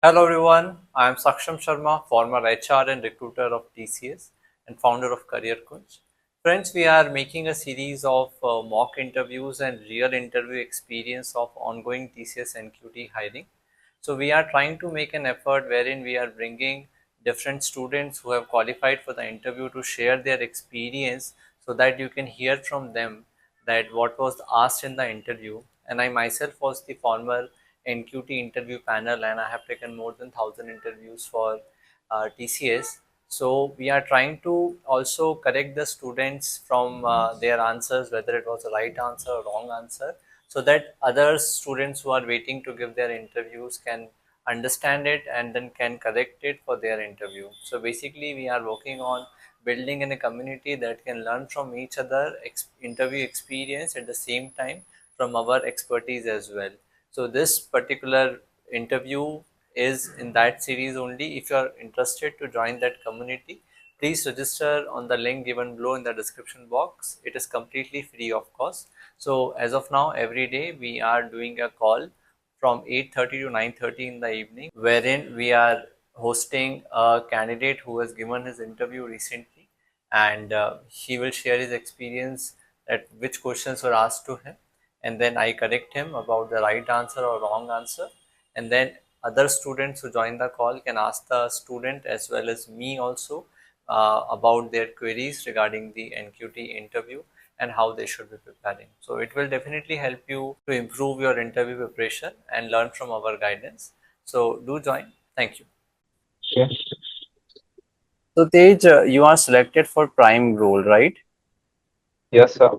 Hello everyone, I am Saksham Sharma, former HR and recruiter of TCS and founder of Careerkunj. Friends, we are making a series of mock interviews and real interview experience of ongoing TCS NQT hiring. So we are trying to make an effort wherein we are bringing different students who have qualified for the interview to share their experience so that you can hear from them that what was asked in the interview. And I myself was the former NQT interview panel and I have taken more than 1,000 interviews for TCS. So we are trying to also correct the students from their answers, whether it was a right answer or wrong answer, so that other students who are waiting to give their interviews can understand it and then can correct it for their interview. So basically we are working on building in a community that can learn from each other interview experience at the same time from our expertise as well. So this particular interview is in that series only. If you are interested to join that community, please register on the link given below in the description box. It is completely free of cost. So as of now, every day we are doing a call from 8:30 to 9:30 in the evening, wherein we are hosting a candidate who has given his interview recently, and he will share his experience that which questions were asked to him, and then I correct him about the right answer or wrong answer, and then other students who join the call can ask the student as well as me also about their queries regarding the NQT interview and how they should be preparing. So it will definitely help you to improve your interview preparation and learn from our guidance. So do join. Thank you. Yes, So Tej, you are selected for Prime role, right? yes, sir.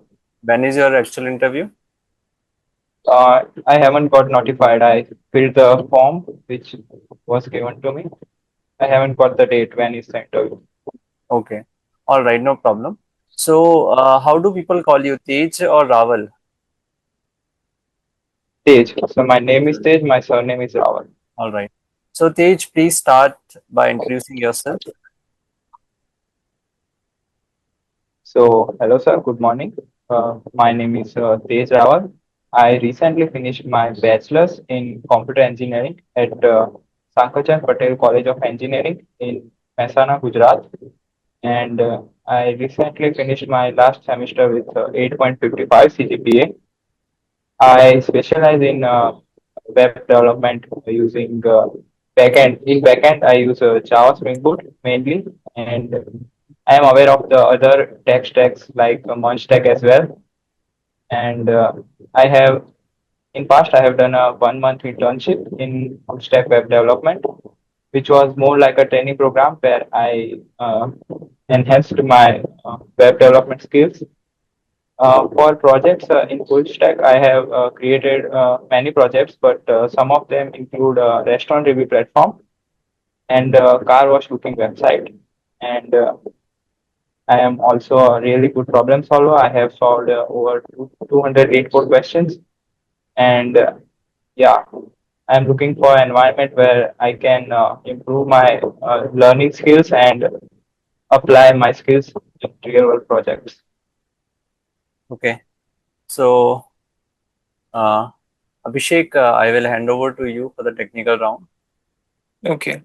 When is your actual interview? I haven't got notified. I filled the form which was given to me. I haven't got the date when is the interview. Okay. All right, no problem. So, how do people call you, Tej or Raval? Tej. So my name is Tej. My surname is Rawal. All right. So, Tej, please start by introducing yourself. So hello, sir. Good morning. My name is Tej Rawal. I recently finished my bachelor's in computer engineering at Sankarchan Patel College of Engineering in Mehsana, Gujarat. And I recently finished my last semester with 8.55 CGPA. I specialize in web development using backend. In backend, I use Java Spring Boot mainly, and I am aware of the other tech stacks like Munch Tech as well. And I have in past I have done a 1 month internship in full stack web development, which was more like a training program where I enhanced my web development skills for projects in full stack, I have created many projects, but some of them include a restaurant review platform and car wash booking website. And I am also a really good problem solver. I have solved over 208 code questions. And yeah, I'm looking for an environment where I can improve my learning skills and apply my skills in real world projects. Okay. So, uh, Abhishek, I will hand over to you for the technical round. Okay.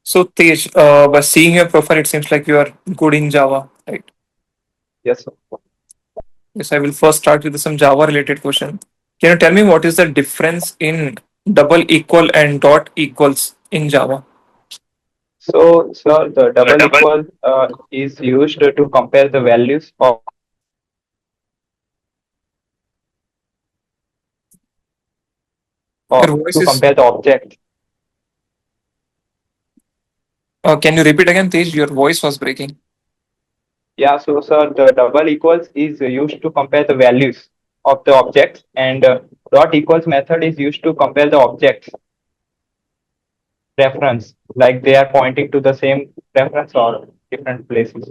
So Tej, by seeing your profile, it seems like you are good in Java, right? Yes, sir. Yes, I will first start with some Java related question. Can you tell me what is the difference in double equal and dot equals in Java? So, sir, the double equal is used to compare the values of Your or voice to is. compare the object. Can you repeat again, Tej? Your voice was breaking. Yeah, so sir, the double equals is used to compare the values of the objects, and dot equals method is used to compare the objects reference, like they are pointing to the same reference or different places.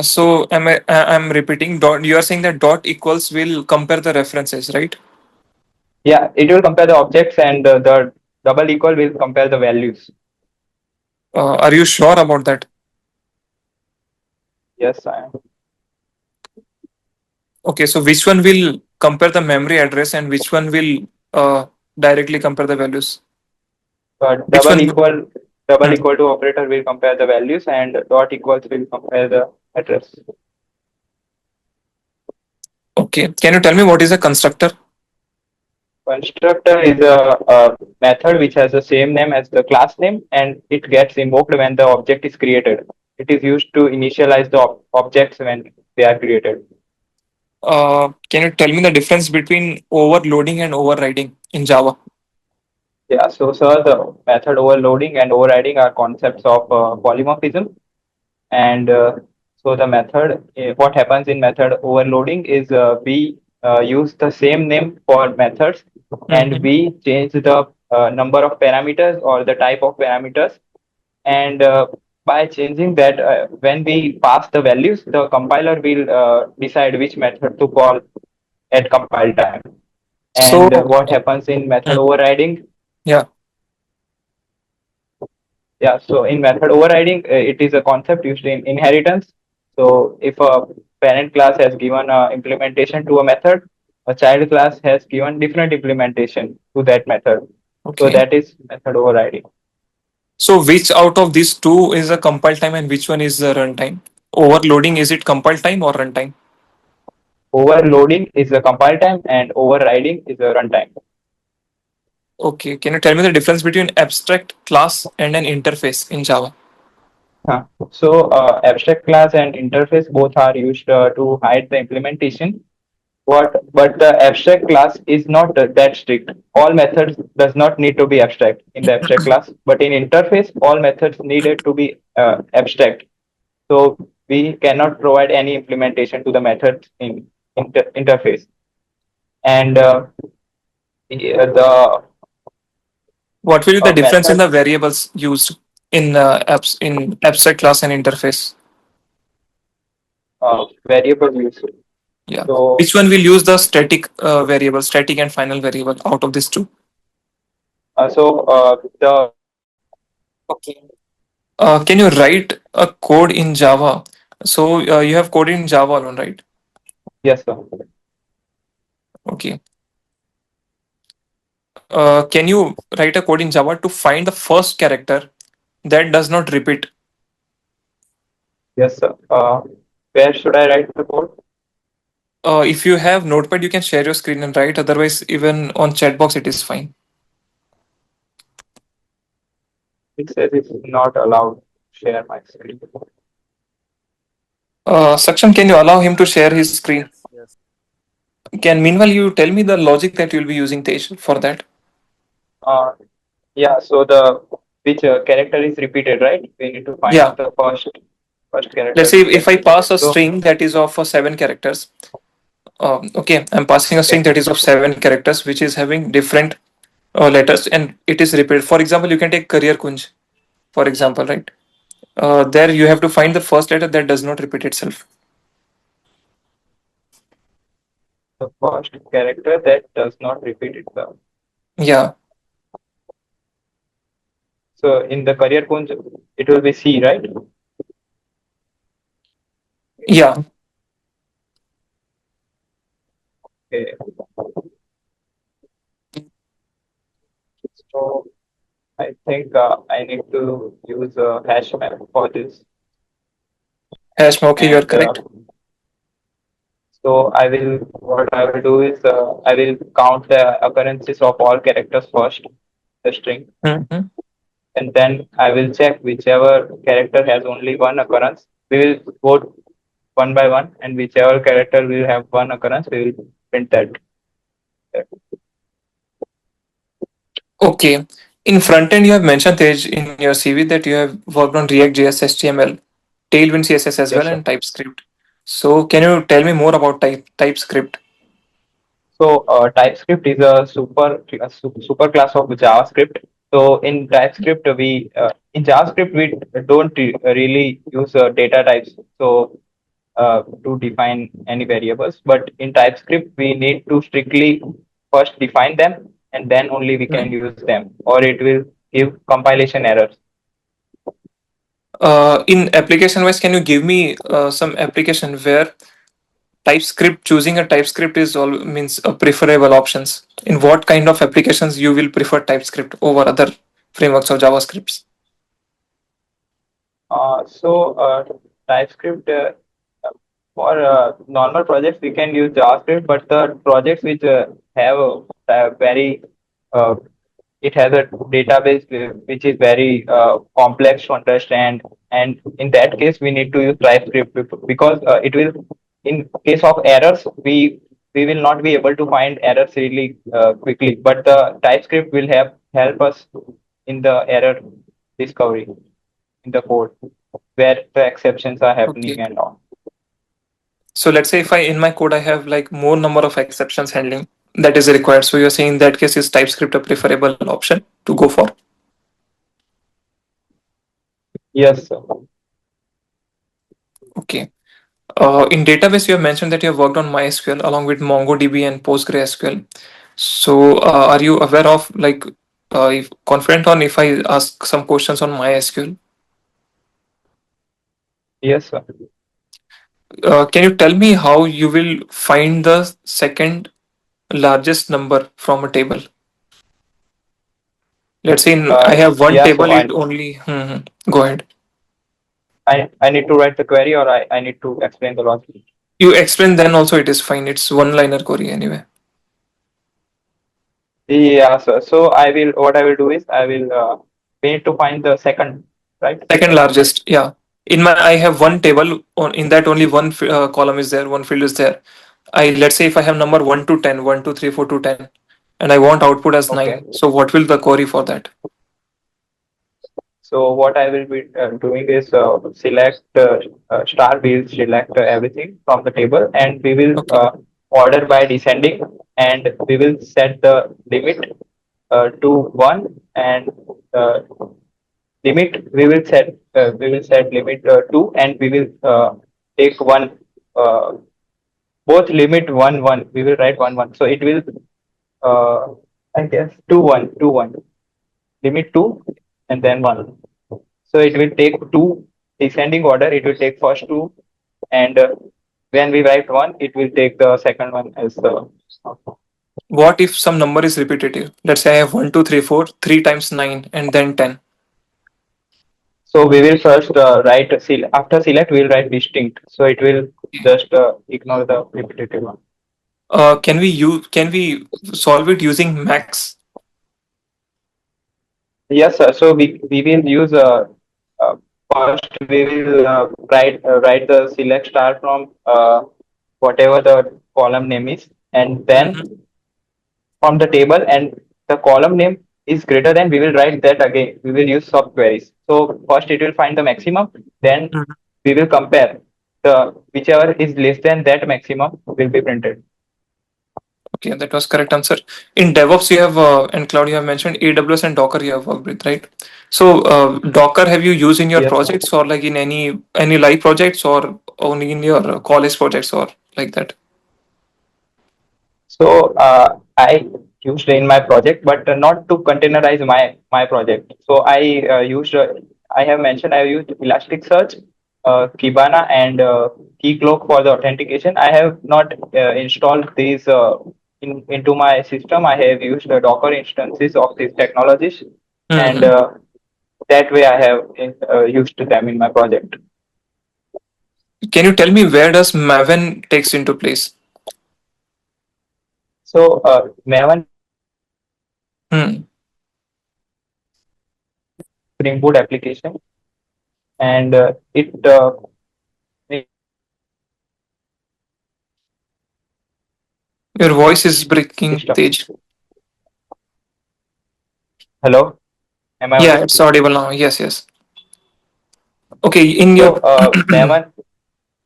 So I'm repeating. Dot. You are saying that dot equals will compare the references, right? Yeah, it will compare the objects, and the double equal will compare the values. Are you sure about that? Yes, I am. Okay. So which one will compare the memory address and which one will directly compare the values? But Which one? double Hmm. equal to operator will compare the values, and dot equals will compare the address. Okay. Can you tell me what is a constructor? Constructor is a method which has the same name as the class name, and it gets invoked when the object is created. It is used to initialize the objects when they are created. Can you tell me the difference between overloading and overriding in Java? Yeah, so sir, the method overloading and overriding are concepts of polymorphism. And so the method, what happens in method overloading is we use the same name for methods, and Hmm. we change the number of parameters or the type of parameters. And by changing that, when we pass the values, the compiler will decide which method to call at compile time. And So, what happens in method mm, overriding? yeah. Yeah, so in method overriding, it is a concept used in inheritance. So if a parent class has given implementation to a method, a child class has given different implementation to that method. So Okay. that is method overriding. So, which out of these two is a compile time and which one is the runtime? Overloading, is it compile time or runtime? Overloading is a compile time and overriding is a runtime. Okay. Can you tell me the difference between abstract class and an interface in Java? So abstract class and interface both are used to hide the implementation. But the abstract class is not that strict. All methods does not need to be abstract in the abstract class, but in interface, all methods needed to be abstract. So we cannot provide any implementation to the methods in interface. And the What will be the difference in method the variables used in apps in abstract class and interface? variable use. Yeah. So Which one will use the static variable, static and final variable out of these two? the Okay. Can you write a code in Java? So you have coded in Java alone, right? yes, sir. Okay. Can you write a code in Java to find the first character that does not repeat? Yes, sir. Where should I write the code? If you have Notepad, you can share your screen and write. Otherwise, even on chat box, it is fine. It says it's not allowed to share my screen. Saksham, can you allow him to share his screen? Yes, yes. Can meanwhile you tell me the logic that you'll be using, Tej, for that? Uh, yeah, so the which character is repeated, right? We need to find Yeah. the first character Let's say which if gets I repeated. pass a So string that is of 7 characters. Okay, I'm passing a string okay, that is of 7 characters, which is having different letters, and it is repeated. For example, you can take Careerkunj, for example, right? There you have to find the first letter that does not repeat itself. the first character that does not repeat itself. Yeah, So in the career kunj, it will be C, right? yeah. Okay. So I think I need to use a hash map for this, Hashma, okay, you are and correct. so I will what I will do is I will count the occurrences of all characters first, the string, Hmm. and then I will check whichever character has only one occurrence. We will go one by one, and whichever character will have one occurrence, we will print that. Okay. In front end, you have mentioned Tej in your CV that you have worked on React JS, HTML, Tailwind CSS as well, Yes, sir. and TypeScript. So, can you tell me more about TypeScript? So TypeScript is a super class of JavaScript. So in TypeScript, we in JavaScript we don't really use data types. So to define any variables, but in TypeScript we need to strictly first define them, and then only we can use them, or it will give compilation errors. In application wise, can you give me some application where TypeScript, choosing a TypeScript is all means a preferable options. In what kind of applications you will prefer TypeScript over other frameworks of JavaScripts? So TypeScript for normal projects we can use JavaScript, but the projects which have a very uh, it has a database which is very complex to understand, and in that case we need to use TypeScript because it will, in case of errors, we will not be able to find errors really quickly, but the TypeScript will help us in the error discovery in the code where the exceptions are happening Okay. and all. So let's say if I in my code I have like more number of exceptions handling that is required. So you're saying in that case is TypeScript a preferable option to go for? Yes, sir. Okay. In database, you have mentioned that you have worked on MySQL along with MongoDB and PostgreSQL. So, are you aware of like, if confident on if I ask some questions on MySQL? Yes, sir. Can you tell me how you will find the second largest number from a table? Let's say I have one Yeah, so table, it only. Go ahead. I need to write the query, or I need to explain the logic. You explain, then also it is fine. It's one-liner query anyway. Yeah, so what I will do is we need to find the second, right? Second largest, yeah. In my, I have one table. In that, only one column is there, one field is there. I let's say if I have number 1 to 10, 1, 2, 3, 4 to 10, and I want output as Okay. 9. So what will the query for that? So what I will be doing is select star. We will select everything from the table, and we will Okay. order by descending, and we will set the limit to one, and uh, limit we will set limit two, and we will take one. Uh, Both limit one one. We will write one one. So it will I guess two one two one. Limit two and then one. So it will take two descending order. It will take first two, and when we write one, it will take the second one as the. What if some number is repetitive? Let's say I have 1, 2, 3, 4, 3 times 9, and then 10. So we will first write after select we will write distinct. So it will just ignore the repetitive one. Can we solve it using max? Yes, sir. So we will use uh, first we will write the select star from whatever the column name is, and then Mhm. from the table, and the column name is greater than, we will write that again. We will use subqueries. So first it will find the maximum, then Mhm. we will compare the whichever is less than that maximum will be printed. Okay, that was correct answer. In DevOps, you have and cloud, you have mentioned AWS and Docker. You have worked with, right? So Docker, have you used in your Yes, sir. projects or like in any live projects or only in your college projects or like that? So I used in my project, but not to containerize my project. So I have mentioned I used Elasticsearch, Kibana, and Keycloak for the authentication. I have not installed these into my system. I have used the Docker instances of these technologies, and Hmm. that way I have used them in my project. Can you tell me where does Maven takes into place? So Maven Hmm. Spring Boot application, and it Your voice is breaking, system. Tej. Hello, am I Yeah, audible? it's audible now. Yes, yes. Okay, in So your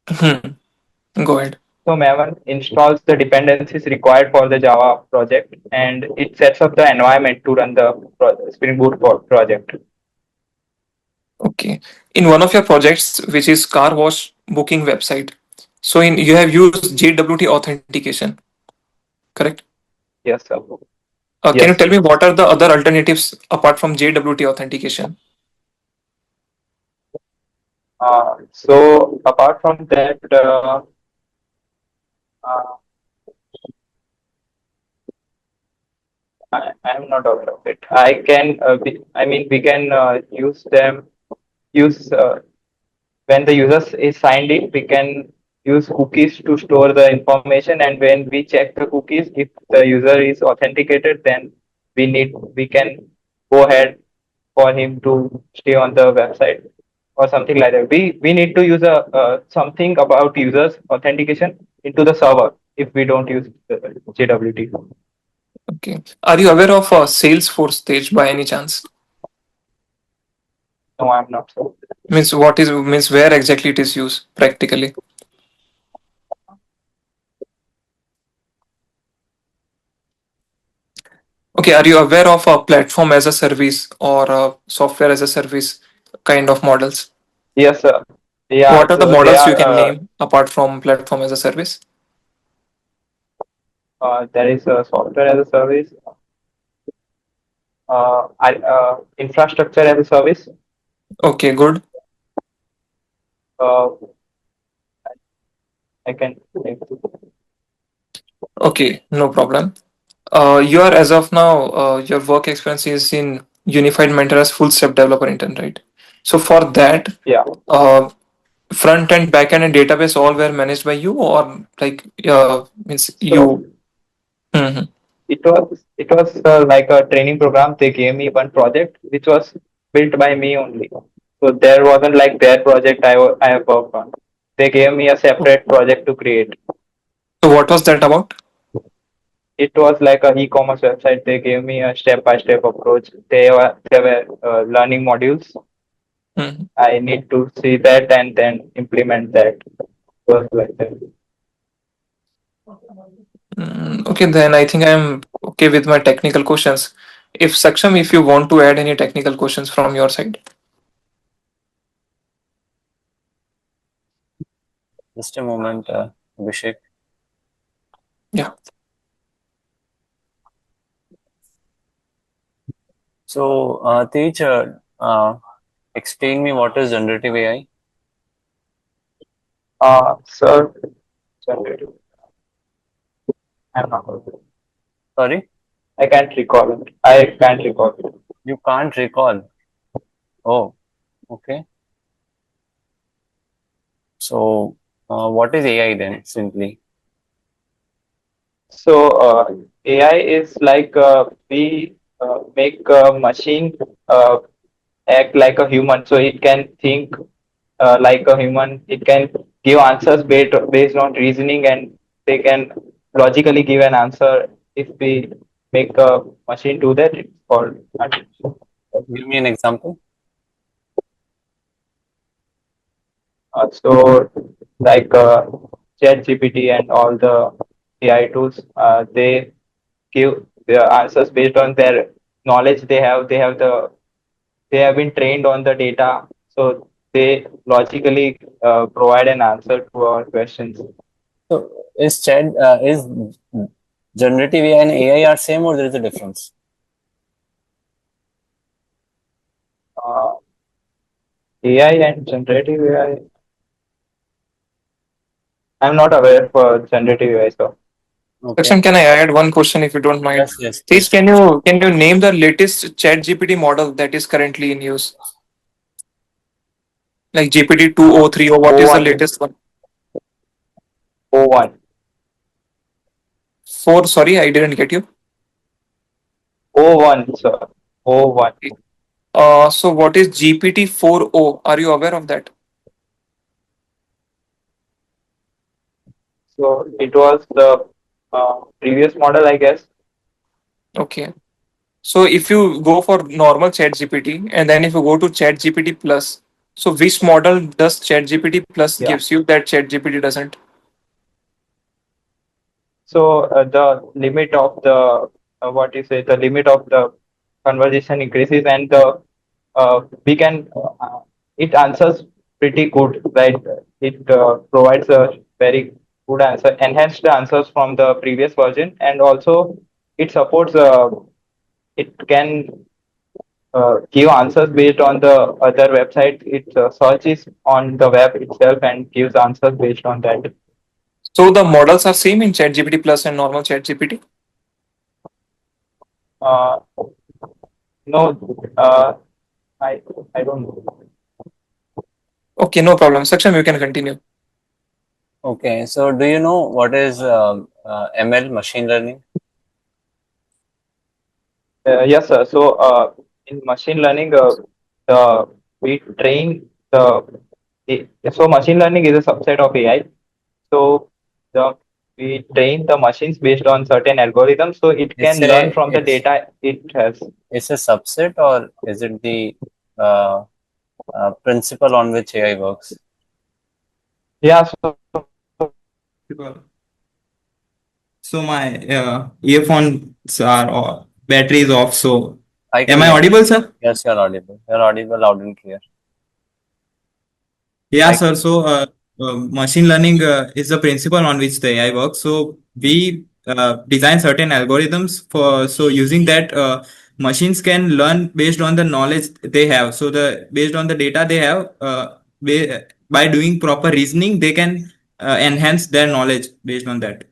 hmm, go ahead. Maven installs the dependencies required for the Java project, and it sets up the environment to run the Spring Boot project. Okay. In one of your projects, which is car wash booking website, so in you have used JWT authentication, correct? Yes, sir. Can you Yes. tell me what are the other alternatives apart from JWT authentication? So apart from that, Uh, I am not aware of it. I can, I mean, we can use them, use when the user is signed in, we can use cookies to store the information. And when we check the cookies, if the user is authenticated, then we can go ahead for him to stay on the website or something like that. We need to use a something about users authentication into the server if we don't use JWT. Okay. Are you aware of Salesforce stage by any chance? No, I'm not sure. Means what is means where exactly it is used practically? Okay. Are you aware of a platform as a service or a software as a service kind of models? Yes, sir. Yeah, What are the so they models you are. can name apart from platform as a service? There is a software as a service, infrastructure as a service. Okay, good. Uh, I can. Okay, no problem. You are as of now, your work experience is in Unified Mentor as full stack developer intern, right? So for that, Yeah. uh, front end, back end, and database all were managed by you, or like means So you. Mhm. it was like a training program. They gave me one project which was built by me only. So there wasn't like their project I have worked on. They gave me a separate project to create. So what was that about? It was like a e-commerce website. They gave me a step-by-step approach. They were learning modules. Mhm. I need to see that and then implement that. It was like that. Okay, then I think I'm okay with my technical questions. If Saksham, if you want to add any technical questions from your side. Just a moment, Abhishek. Yeah. So, Tej, explain me what is generative AI. Sir, I'm not. Sorry, I can't recall it. I can't recall it. you can't recall. Oh, okay. So, what is AI then, simply? So AI is like we make a machine act like a human. So it can think like a human. It can give answers based on reasoning, and they can logically give an answer. If we make a machine do that, it's called artificial. Give me an example. So like ChatGPT and all the AI tools, they give their answers based on their knowledge they have. They have been trained on the data, so they logically provide an answer to our questions. So, is generative AI and AI are same, or there is a difference? Uh, AI and generative AI. I'm not aware for generative AI, so Okay. Saksham, can I add one question if you don't mind? Yes, yes, Please, please. can you name the latest Chat GPT model that is currently in use? Like GPT 2 or 3, or what is the O1, latest one? O1, 4, sorry, I didn't get you. O1, sir, O1. So what is GPT 4o? Are you aware of that? So it was the previous model, I guess. Okay. So if you go for normal Chat GPT and then if you go to Chat GPT Plus, so which model does Chat GPT Plus Yeah. gives you that Chat GPT doesn't? So the limit of the what you say, the limit of the conversation increases, and the we can it answers pretty good, right? It provides a very good answer, enhanced answers from the previous version, and also it supports. It can give answers based on the other website. It searches on the web itself and gives answers based on that. So the models are same in ChatGPT Plus and normal ChatGPT. Uh, no, uh, I I don't know. Okay, no problem. Saksham, you can continue. Okay, so do you know what is ML, machine learning? Yes, sir. So, in machine learning, the we train so machine learning is a subset of AI. So, the we train the machines based on certain algorithms, so it It's can learn a from the it's data it has. it's a subset, or is it the uh, principle on which AI works? Yeah. So, So my earphones are battery is off. So I can am I hear you. audible, sir? Yes, you're audible. You're audible loud and clear. Yeah, I sir. So machine learning is the principle on which the AI works. So we design certain algorithms for so using that machines can learn based on the knowledge they have. So the based on the data they have, by doing proper reasoning, they can enhance their knowledge based on that.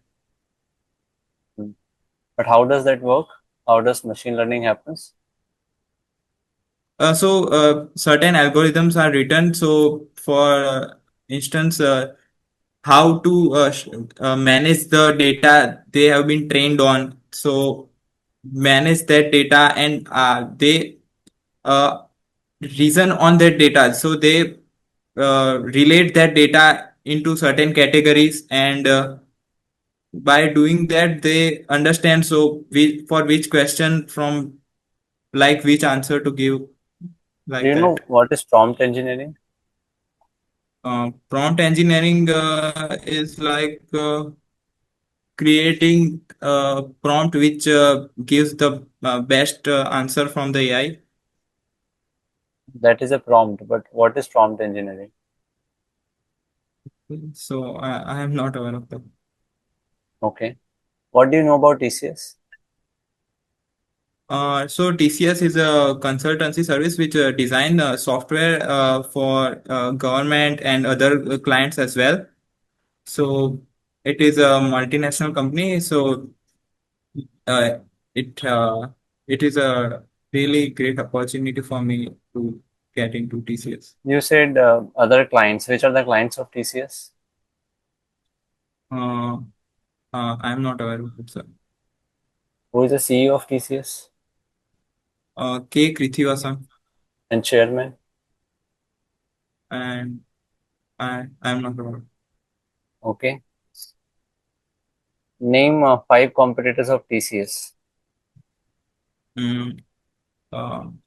But how does that work? How does machine learning happens? Certain algorithms are written. So for instance, how to manage the data they have been trained on. So manage that data and they uh, reason on that data. So they relate that data into certain categories and by doing that they understand so for which question from like which answer to give Do like you that. know what is prompt engineering? Prompt engineering is like creating a prompt which gives the best answer from the AI. That is a prompt, but what is prompt engineering? So I am not aware of that. Okay. What do you know about TCS? So TCS is a consultancy service which design software for government and other clients as well. So it is a multinational company. So uh, it it is a really great opportunity for me to get into TCS. You said other clients. Which are the clients of TCS? Uh, I am not aware of it, sir. Who is the CEO of TCS K. Krithivasan, and chairman? and I am not aware. Okay. Name five competitors of TCS. Mm,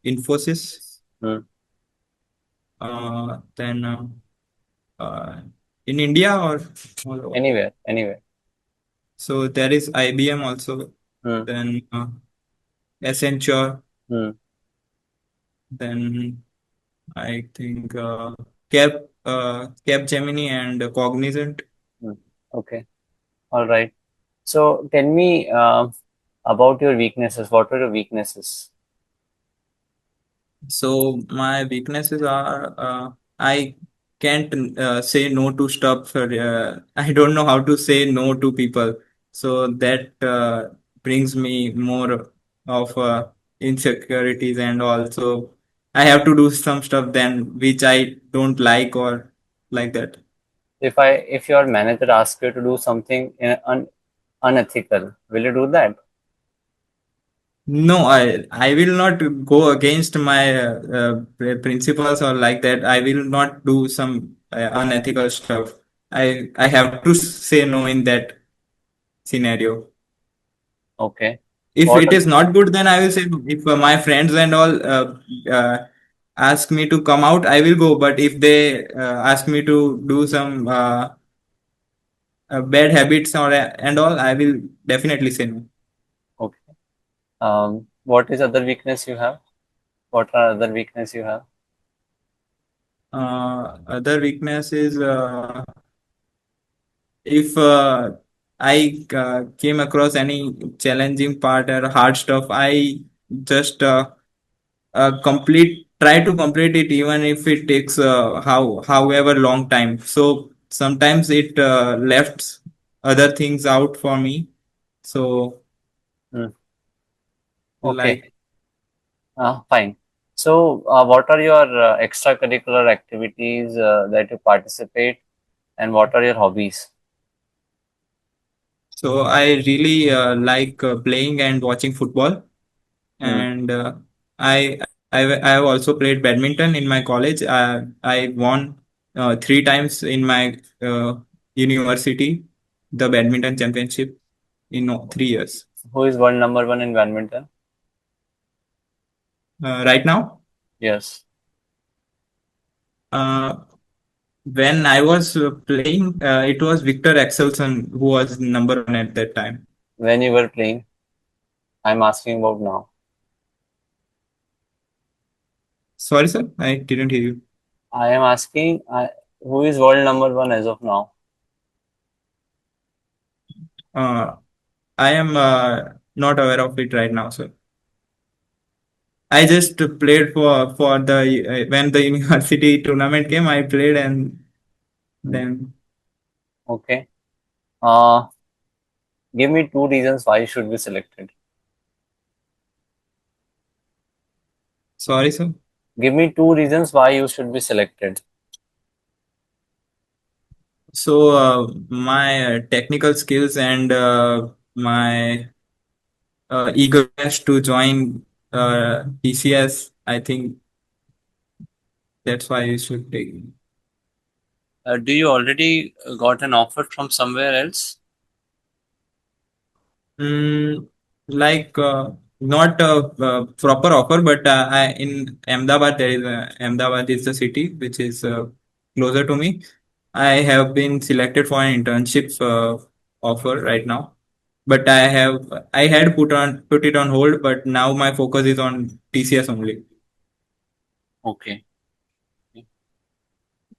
Infosys, Hmm. then uh, in India or all over. Anywhere, anywhere. So there is IBM also, Hmm. then Accenture, Hmm. then I think Capgemini and Cognizant. Hmm. Okay. All right. So tell me about your weaknesses. What are your weaknesses? So my weaknesses are I can't say no to stuff. I don't know how to say no to people. So that brings me more of insecurities and also I have to do some stuff then which I don't like or like that. If your manager asks you to do something unethical, will you do that? No, I will not go against my principles or like that. I will not do some unethical stuff. I have to say no in that scenario. Okay. If What it is not good, then I will say no. If my friends and all ask me to come out, I will go. But if they ask me to do some bad habits or and all, I will definitely say no. okay. What is other weakness you have? What are other weakness you have? Other weakness is if I came across any challenging part or hard stuff, I just try to complete it even if it takes however long time. So sometimes it left. other things out for me. So Hmm. Okay. like Fine. So, what are your extracurricular activities that you participate, and what are your hobbies? so I really like playing and watching football, Hmm. and I have also played badminton in my college. I won 3 times in my university the badminton championship in 3 years. Who is world number one in badminton? Right now, Yes. uh, when I was playing, it was Victor Axelson who was number one at that time. When you were playing, I'm asking about now. Sorry, sir, I didn't hear you. I am asking who is world number one as of now. Uh, I am not aware of it right now, sir. I just played for the when the university tournament came. I played and Hmm. then Okay. Uh, Give me two reasons why you should be selected. sorry, sir. Give me two reasons why you should be selected. So my technical skills and my eagerness to join TCS, I think that's why you should take me. Do you already got an offer from somewhere else? Mm, like not a proper offer, but in Ahmedabad there is Ahmedabad is the city which is closer to me. I have been selected for an internship offer right now, but I had put it on hold, but now my focus is on TCS only. Okay.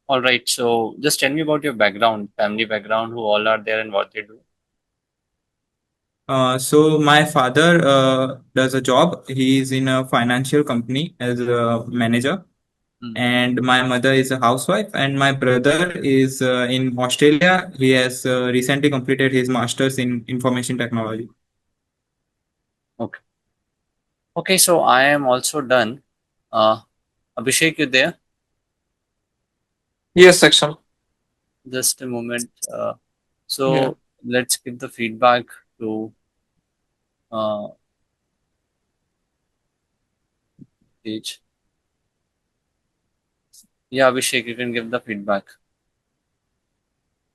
All right. So just tell me about your background, family background, who all are there and what they do. So my father does a job. He is in a financial company as a manager, Hmm. and my mother is a housewife, and my brother is in Australia. He has recently completed his master's in information technology. Okay. Okay. So I am also done. Uh, Abhishek, you there? Yes, section. Just a moment. Yeah. So let's give the feedback to uh, each. Yeah, Abhishek, you can give the feedback.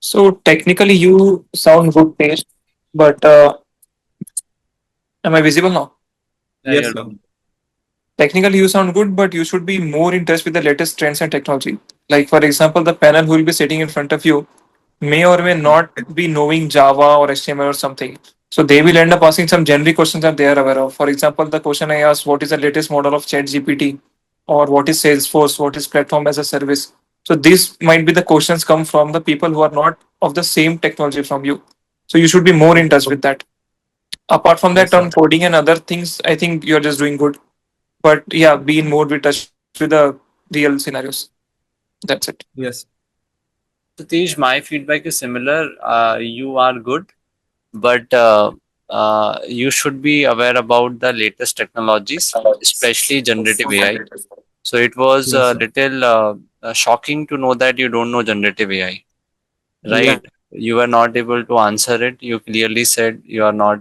So technically, you sound good taste, but am I visible now? Yeah, Yes, you're sir. done. Technically, you sound good, but you should be more in touch with the latest trends and technology. Like, for example, the panel who will be sitting in front of you may or may not be knowing Java or HTML or something. So they will end up asking some generic questions that they are aware of. For example, the question I asked, what is the latest model of ChatGPT? Or what is Salesforce? What is platform as a service? So these might be the questions come from the people who are not of the same technology from you. So you should be more in touch with that. Apart from that, Yes, on sir. coding and other things, I think you're just doing good. But yeah, be in more with touch with the real scenarios. That's it. Yes. Satish, my feedback is similar. You are good, but you should be aware about the latest technologies, especially generative AI. So it was Yes, a sir. little shocking to know that you don't know generative AI, Yeah. right? You were not able to answer it. You clearly said you are not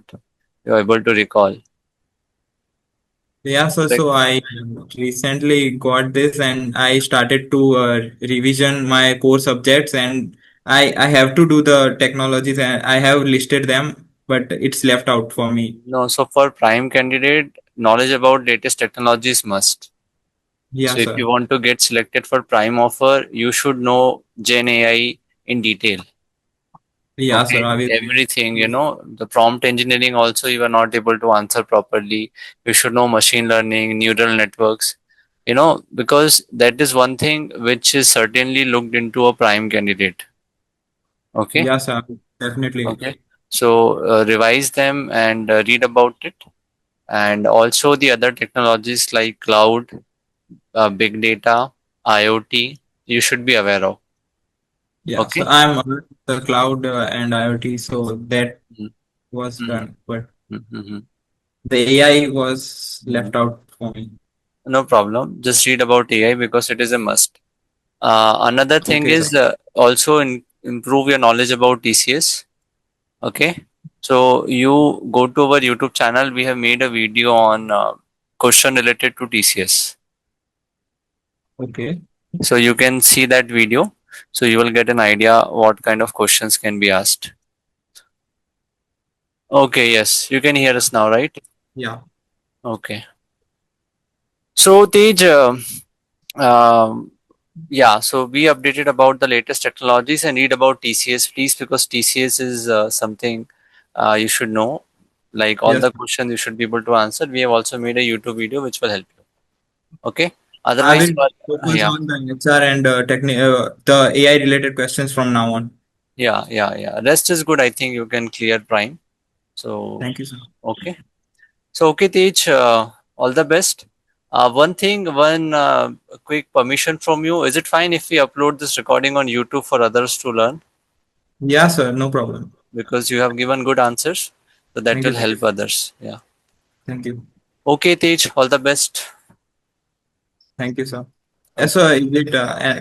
you're able to recall. Yeah, so Correct. so I recently got this and I started to revision my core subjects, and I have to do the technologies and I have listed them, but it's left out for me. No, so for prime candidate, knowledge about latest technologies must. Yeah, So if sir. you want to get selected for prime offer, you should know Gen AI in detail. Yeah, sir. Okay, I will. everything, the prompt engineering also you are not able to answer properly. You should know machine learning, neural networks, because that is one thing which is certainly looked into a prime candidate. Okay, Yeah, sir. Definitely. okay. So revise them and read about it, and also the other technologies like cloud, big data, IoT, you should be aware of. Yeah, so Okay. I'm on the cloud and IoT, so that was Mm-hmm. done, but Mm-hmm. the AI was Mm-hmm. left out for me. No problem. Just read about AI because it is a must. Another thing Okay, sir. is also improve your knowledge about TCS. Okay. So you go to our YouTube channel. We have made a video on question related to TCS. Okay. So you can see that video. So you will get an idea what kind of questions can be asked. Okay. Yes, you can hear us now, right? Yeah. Okay. So Tej, um, yeah, so we updated about the latest technologies and read about TCS, please, because TCS is something you should know. Like all Yes. the questions you should be able to answer. We have also made a YouTube video which will help you. Okay. I Otherwise, will focus yeah, on the HR and the AI related questions from now on. yeah. Rest is good. I think you can clear Prime. So, Thank you, sir. okay. So, okay, Tej, all the best. One quick permission from you. Is it fine if we upload this recording on YouTube for others to learn? Yeah, sir. No problem. Because you have given good answers. So that Thank you, will sir. help others. Yeah. Thank you. Okay, Tej, all the best. Thank you, sir. Okay. So,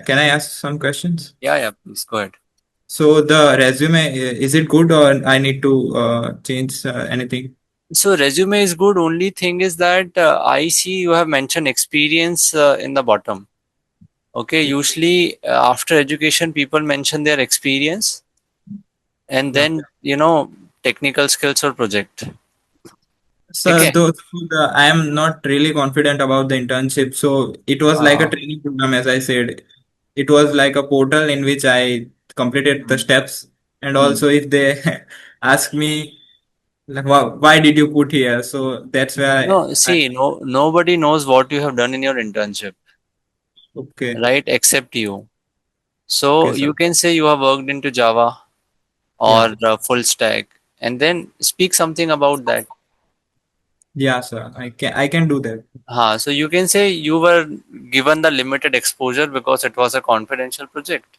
can I ask some questions? Yeah, please go ahead. So, the resume, is it good or I need to change anything? So resume is good. Only thing is that I see you have mentioned experience in the bottom. Okay. Usually after education, people mention their experience and Yeah. then, technical skills or project. So, Okay. I am not really confident about the internship. So, it was like a Uh, training program, as I said. It was like a portal in which I completed the mm, steps. And mm. also, if they ask me, like, why did you put here? So, that's why No, see, nobody knows what you have done in your internship, okay, right? Except you. okay, So sir. you can say you have worked into Java Yeah, or full stack, and then speak something about that. yeah, sir. I can do that. So you can say you were given the limited exposure because it was a confidential project.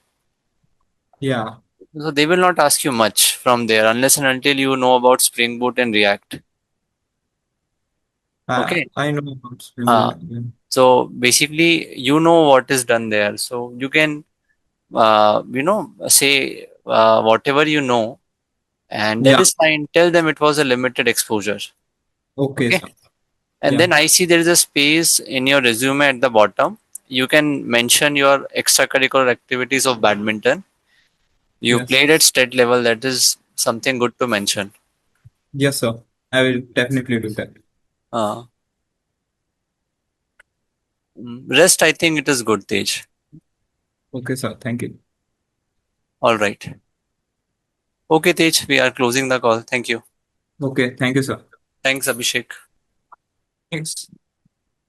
Yeah, So they will not ask you much from there unless and until you know about Spring Boot and React. Okay. I know about Spring Uh, Boot. Yeah. so basically, you know what is done there. So you can, say whatever you know, and that Yeah, is fine. Tell them it was a limited exposure. okay, Okay. sir. And Yeah, then I see there is a space in your resume at the bottom. You can mention your extracurricular activities of badminton. You yes, played at state level. That is something good to mention. yes, sir. I will definitely do that. Uh, Rest, I think it is good, Tej. Okay, sir. Thank you. All right. Okay, Tej, we are closing the call. Thank you. Okay, thank you, sir. Thanks, Abhishek. Thanks.